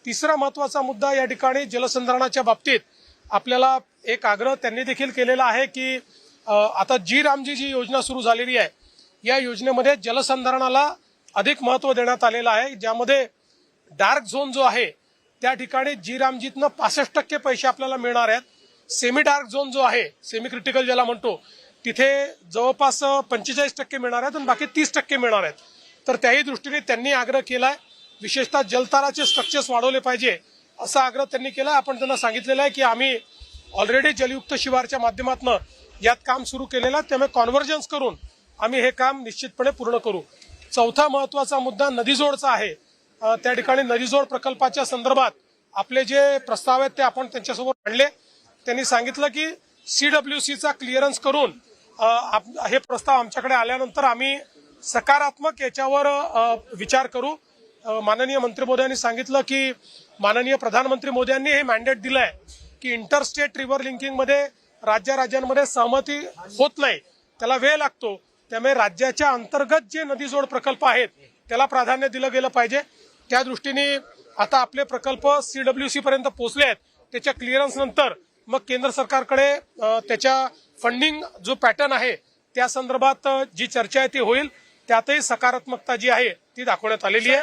तिसरा महत्वाचा मुद्दा या ठिकाणी जलसंधारणाच्या बाबतीत आपल्याला एक आग्रह त्यांनी देखील केलेला आहे की आता जी रामजी जी योजना सुरू झालेली आहे या योजनेमध्ये जलसंधारणाला अधिक महत्व देण्यात आलेलं आहे, ज्यामध्ये डार्क झोन जो आहे त्या ठिकाणी जी रामजीतनं 65% पैसे आपल्याला मिळणार आहेत. सेमी डार्क झोन जो आहे, सेमी क्रिटिकल ज्याला म्हणतो, तिथे जवळपास 45% मिळणार आहेत आणि बाकी 30% मिळणार आहेत. तर त्याही दृष्टीने त्यांनी आग्रह केलाय, विशेषतः जलताराचे स्ट्रक्चर्स वाढवले पाहिजे असा आग्रह त्यांनी केला. आपण त्यांना सांगितलेलं आहे की आम्ही ऑलरेडी जलयुक्त शिवारच्या माध्यमातून यात काम सुरू केलेलं आहे, त्यामुळे कॉन्व्हर्जन्स करून आम्ही हे काम निश्चितपणे पूर्ण करू. चौथा महत्वाचा मुद्दा नदीजोडचा आहे. त्या ठिकाणी नदीजोड प्रकल्पाच्या संदर्भात आपले जे प्रस्ताव आहेत ते आपण त्यांच्यासमोर मांडले. त्यांनी सांगितलं की CWCचा क्लिअरन्स करून हे प्रस्ताव आमच्याकडे आल्यानंतर आम्ही सकारात्मक याच्यावर विचार करू. माननीय मंत्री महोदयांनी सांगितलं की माननीय प्रधानमंत्री मोदयांनी हे मॅन्डेट दिलंय की इंटरस्टेट रिव्हर लिंकिंग मध्ये राज्यांमध्ये सहमती होत नाही, त्याला वेळ लागतो, त्यामुळे राज्याच्या अंतर्गत जे नदीजोड प्रकल्प आहेत त्याला प्राधान्य दिलं गेलं पाहिजे. त्या दृष्टीने आता आपले प्रकल्प CWC पर्यंत पोहोचले आहेत. त्याच्या क्लिअरन्स नंतर मग केंद्र सरकारकडे त्याच्या फंडिंग जो पॅटर्न आहे त्या संदर्भात जी चर्चा आहे ती होईल. त्यातही सकारात्मकता जी आहे ती दाखवण्यात आलेली आहे.